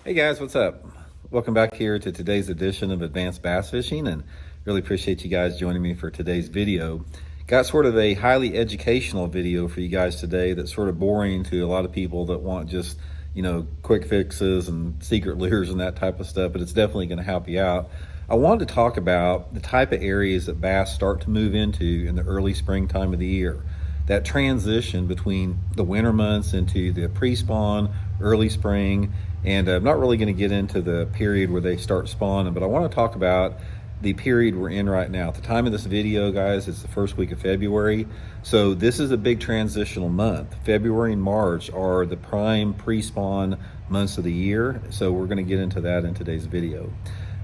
Hey guys, what's up? Welcome back here to today's edition of Advanced Bass Fishing, and really appreciate you guys joining me for today's video. Got sort of a highly educational video for you guys today that's sort of boring to a lot of people that want just, quick fixes and secret lures and that type of stuff, but it's definitely going to help you out. I wanted to talk about the type of areas that bass start to move into in the early springtime of the year. That transition between the winter months into the pre-spawn, early spring, and I'm not really going to get into the period where they start spawning, but I want to talk about the period we're in right now. At the time of this video, guys, it's the first week of February. So this is a big transitional month. February and March are the prime pre-spawn months of the year. So we're going to get into that in today's video.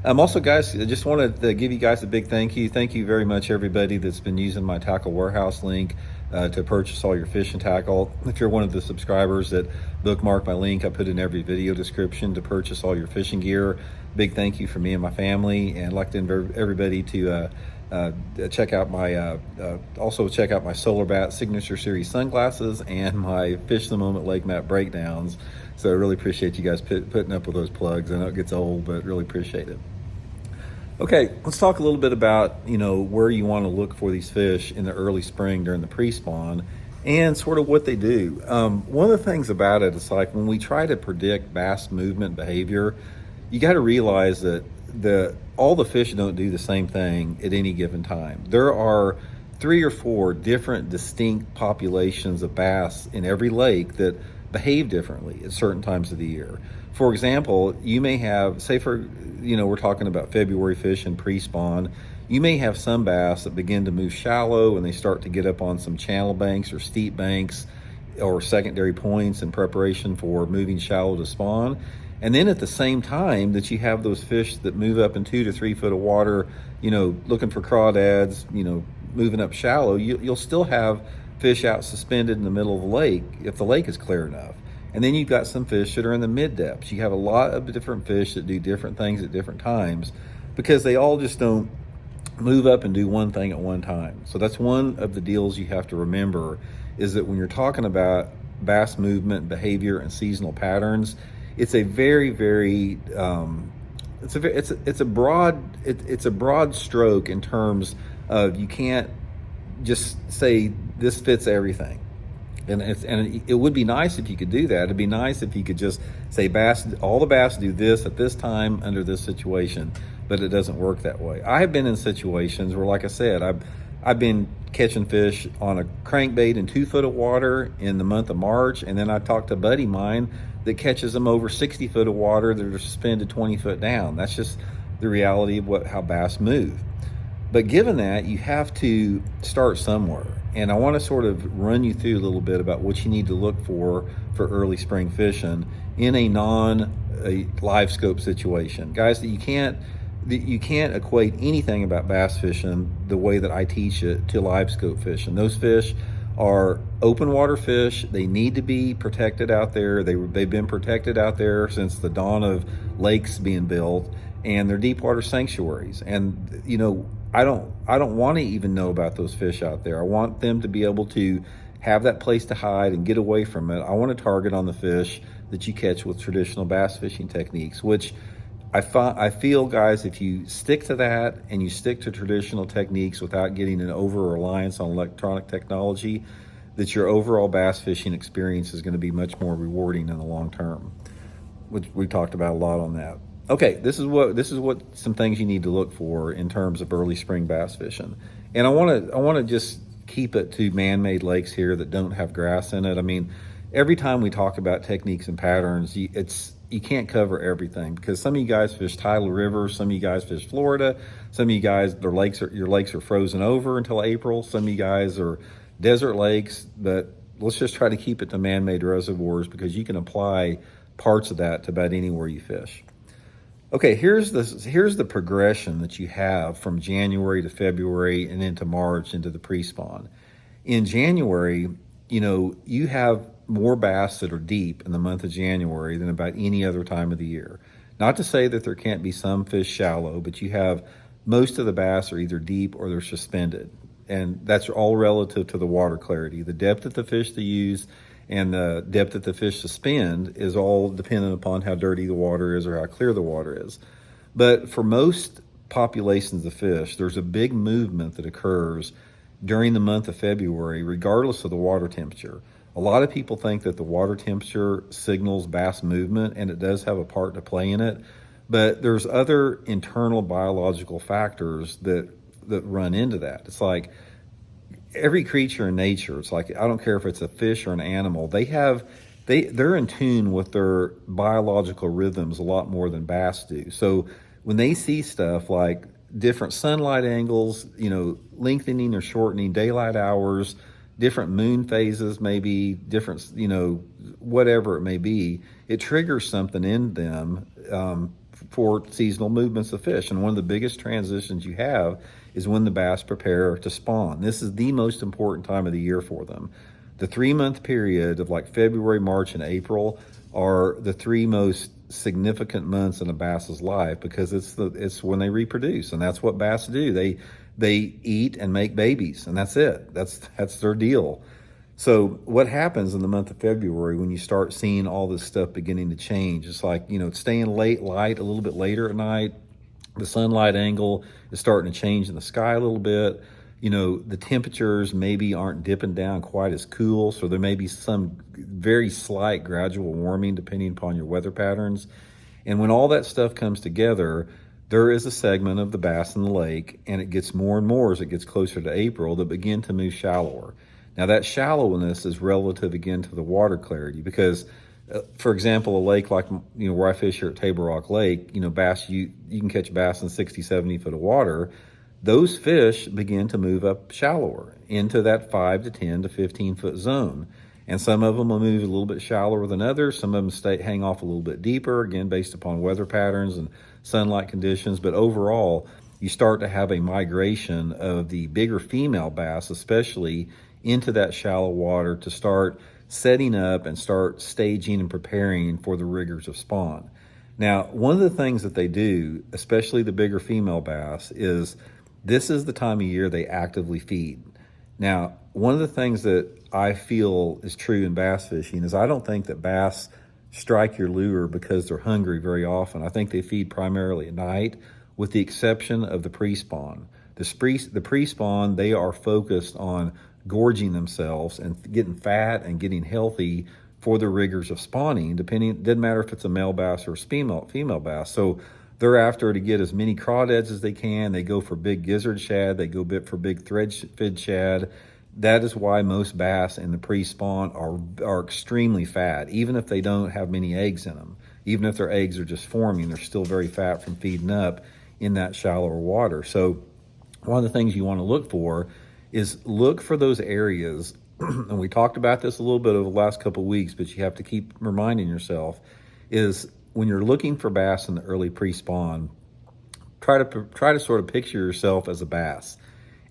Also, guys, I just wanted to give you guys a big thank you. Thank you very much, everybody that's been using my tackle warehouse link to purchase all your fishing tackle. If you're one of the subscribers that bookmark my link, I put in every video description to purchase all your fishing gear. Big thank you for me and my family, and I'd like to invite everybody to check out my also check out my Solar Bat Signature Series sunglasses and my Fish the Moment Lake Map breakdowns. So I really appreciate you guys putting up with those plugs. I know it gets old, but really appreciate it. Okay, let's talk a little bit about, where you want to look for these fish in the early spring during the pre-spawn and sort of what they do. One of the things about it is, like, when we try to predict bass movement behavior, you got to realize that all the fish don't do the same thing at any given time. There are 3 or 4 different distinct populations of bass in every lake that behave differently at certain times of the year. For example, you may have, say we're talking about February fish and pre-spawn, you may have some bass that begin to move shallow and they start to get up on some channel banks or steep banks or secondary points in preparation for moving shallow to spawn. And then at the same time that you have those fish that move up in 2 to 3 foot of water, looking for crawdads, moving up shallow, you'll still have fish out suspended in the middle of the lake if the lake is clear enough. And then you've got some fish that are in the mid depths. You have a lot of different fish that do different things at different times because they all just don't move up and do one thing at one time. So that's one of the deals you have to remember, is that when you're talking about bass movement, behavior, and seasonal patterns, it's a very, very it's a broad stroke in terms of, you can't just say this fits everything. And it would be nice if you could do that. It'd be nice if you could just say all the bass do this at this time under this situation, but it doesn't work that way. I have been in situations where, like I said, I've been catching fish on a crankbait in 2 foot of water in the month of March, and then I talked to a buddy of mine that catches them over 60 foot of water that are suspended 20 foot down. That's just the reality of how bass move. But given that, you have to start somewhere. And I want to sort of run you through a little bit about what you need to look for early spring fishing in a live scope situation. Guys, that you can't equate anything about bass fishing the way that I teach it to live scope fishing. Those fish are open water fish. They need to be protected out there. They've been protected out there since the dawn of lakes being built, and they're deep water sanctuaries. And I don't want to even know about those fish out there. I want them to be able to have that place to hide and get away from it. I want to target on the fish that you catch with traditional bass fishing techniques, which I feel, guys, if you stick to that and you stick to traditional techniques without getting an over-reliance on electronic technology, that your overall bass fishing experience is going to be much more rewarding in the long term, which we talked about a lot on that. Okay, this is what some things you need to look for in terms of early spring bass fishing. And I want to just keep it to man-made lakes here that don't have grass in it. I mean, every time we talk about techniques and patterns, you can't cover everything, because some of you guys fish tidal rivers, some of you guys fish Florida, some of you guys, your lakes are frozen over until April, some of you guys are desert lakes. But let's just try to keep it to man-made reservoirs, because you can apply parts of that to about anywhere you fish. Okay, here's the progression that you have from January to February and into March into the pre-spawn. In January, you have more bass that are deep in the month of January than about any other time of the year. Not to say that there can't be some fish shallow, but you have most of the bass are either deep or they're suspended. And that's all relative to the water clarity, the depth of the fish they use, and the depth that the fish suspend is all dependent upon how dirty the water is or how clear the water is. But for most populations of fish, there's a big movement that occurs during the month of February, regardless of the water temperature. A lot of people think that the water temperature signals bass movement, and it does have a part to play in it. But there's other internal biological factors that run into that. It's like every creature in nature, it's like, I don't care if it's a fish or an animal, they're in tune with their biological rhythms a lot more than bass do. So when they see stuff like different sunlight angles, lengthening or shortening daylight hours, different moon phases, maybe different, whatever it may be, it triggers something in them for seasonal movements of fish. And one of the biggest transitions you have is when the bass prepare to spawn. This is the most important time of the year for them. The 3-month period of like February, March, and April are the 3 most significant months in a bass's life, because it's when they reproduce, and that's what bass do. They eat and make babies, and that's it. That's their deal. So what happens in the month of February when you start seeing all this stuff beginning to change? It's like, it's staying light a little bit later at night. The sunlight angle is starting to change in the sky a little bit. The temperatures maybe aren't dipping down quite as cool, so there may be some very slight gradual warming depending upon your weather patterns. And when all that stuff comes together, there is a segment of the bass in the lake, and it gets more and more as it gets closer to April, that begin to move shallower. Now that shallowness is relative again to the water clarity, because for example, a lake like where I fish here at Table Rock Lake, bass, you can catch bass in 60, 70 foot of water. Those fish begin to move up shallower into that 5 to 10 to 15 foot zone. And some of them will move a little bit shallower than others. Some of them hang off a little bit deeper, again, based upon weather patterns and sunlight conditions. But overall, you start to have a migration of the bigger female bass, especially into that shallow water, to start setting up and start staging and preparing for the rigors of spawn. Now, one of the things that they do, especially the bigger female bass, is this is the time of year they actively feed. Now, one of the things that I feel is true in bass fishing is I don't think that bass strike your lure because they're hungry very often. I think they feed primarily at night, with the exception of the pre-spawn. The pre-spawn, they are focused on gorging themselves and getting fat and getting healthy for the rigors of spawning, doesn't matter if it's a male bass or a female bass. So they're after to get as many crawdads as they can. They go for big gizzard shad. They go for big thread-fed shad. That is why most bass in the pre-spawn are extremely fat, even if they don't have many eggs in them. Even if their eggs are just forming, they're still very fat from feeding up in that shallower water. So one of the things you want to look for is look for those areas, and we talked about this a little bit over the last couple of weeks, but you have to keep reminding yourself, is when you're looking for bass in the early pre-spawn, try to sort of picture yourself as a bass.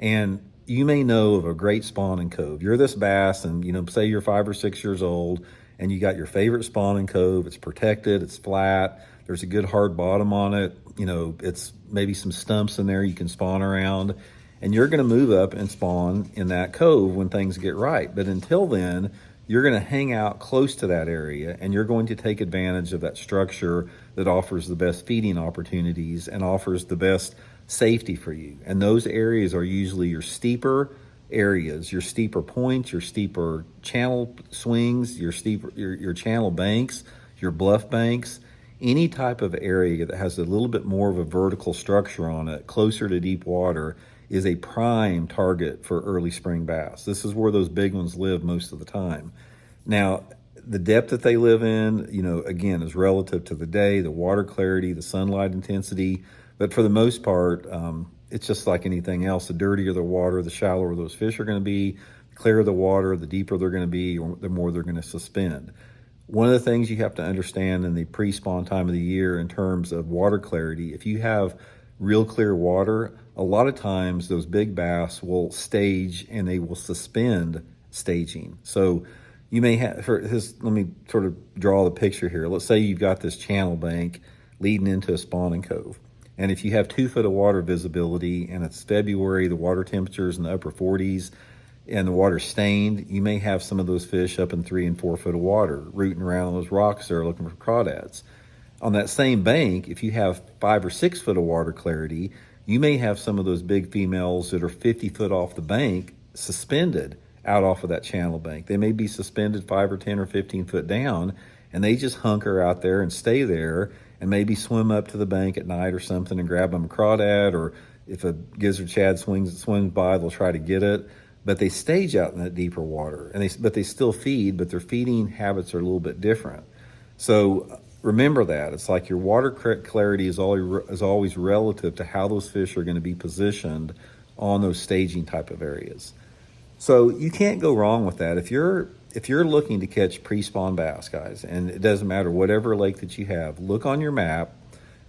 And you may know of a great spawning cove. You're this bass, and say you're 5 or 6 years old, and you got your favorite spawning cove. It's protected, it's flat, there's a good hard bottom on it, it's maybe some stumps in there you can spawn around, and you're going to move up and spawn in that cove when things get right. But until then, you're going to hang out close to that area, and you're going to take advantage of that structure that offers the best feeding opportunities and offers the best safety for you. And those areas are usually your steeper areas, your steeper points, your steeper channel swings, your channel banks, your bluff banks. Any type of area that has a little bit more of a vertical structure on it, closer to deep water, is a prime target for early spring bass. This is where those big ones live most of the time. Now, the depth that they live in, again, is relative to the day, the water clarity, the sunlight intensity. But for the most part, it's just like anything else. The dirtier the water, the shallower those fish are going to be. The clearer the water, the deeper they're going to be, or the more they're going to suspend. One of the things you have to understand in the pre-spawn time of the year in terms of water clarity, if you have real clear water, a lot of times those big bass will stage and they will suspend staging. So you may have, let me sort of draw the picture here. Let's say you've got this channel bank leading into a spawning cove. And if you have 2 foot of water visibility and it's February, the water temperature is in the upper 40s, and the water's stained, you may have some of those fish up in 3 and 4 foot of water, rooting around on those rocks there looking for crawdads. On that same bank, if you have 5 or 6 foot of water clarity, you may have some of those big females that are 50 foot off the bank suspended out off of that channel bank. They may be suspended 5 or 10 or 15 foot down, and they just hunker out there and stay there and maybe swim up to the bank at night or something and grab them a crawdad, or if a gizzard shad swims by, they'll try to get it. But they stage out in that deeper water, and they still feed, but their feeding habits are a little bit different. So remember that. It's like your water clarity is always relative to how those fish are going to be positioned on those staging type of areas. So you can't go wrong with that. If you're looking to catch pre-spawn bass, guys, and it doesn't matter whatever lake that you have, look on your map,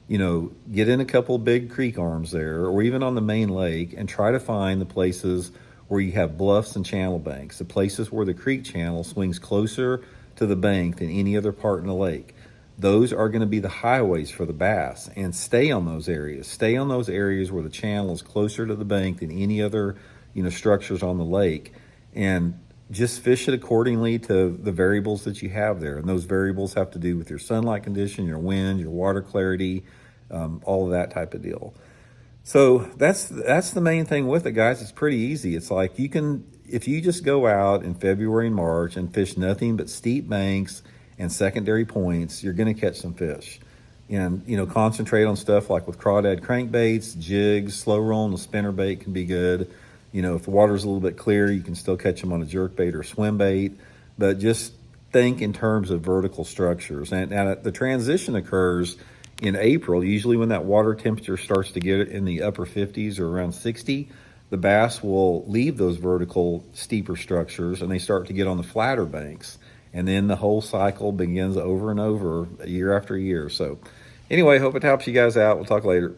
get in a couple big creek arms there, or even on the main lake, and try to find the places where you have bluffs and channel banks, the places where the creek channel swings closer to the bank than any other part in the lake. Those are going to be the highways for the bass, and stay on those areas. Stay on those areas where the channel is closer to the bank than any other structures on the lake, and just fish it accordingly to the variables that you have there. And those variables have to do with your sunlight condition, your wind, your water clarity, all of that type of deal. So that's the main thing with it, guys. It's pretty easy. It's like if you just go out in February and March and fish nothing but steep banks and secondary points, you're going to catch some fish. And concentrate on stuff like with crawdad crankbaits, jigs, slow rolling the spinnerbait can be good. If the water's a little bit clear, you can still catch them on a jerkbait or swim bait, but just think in terms of vertical structures. And the transition occurs in April, usually when that water temperature starts to get in the upper 50s or around 60, the bass will leave those vertical steeper structures and they start to get on the flatter banks. And then the whole cycle begins over and over year after year. So anyway, hope it helps you guys out. We'll talk later.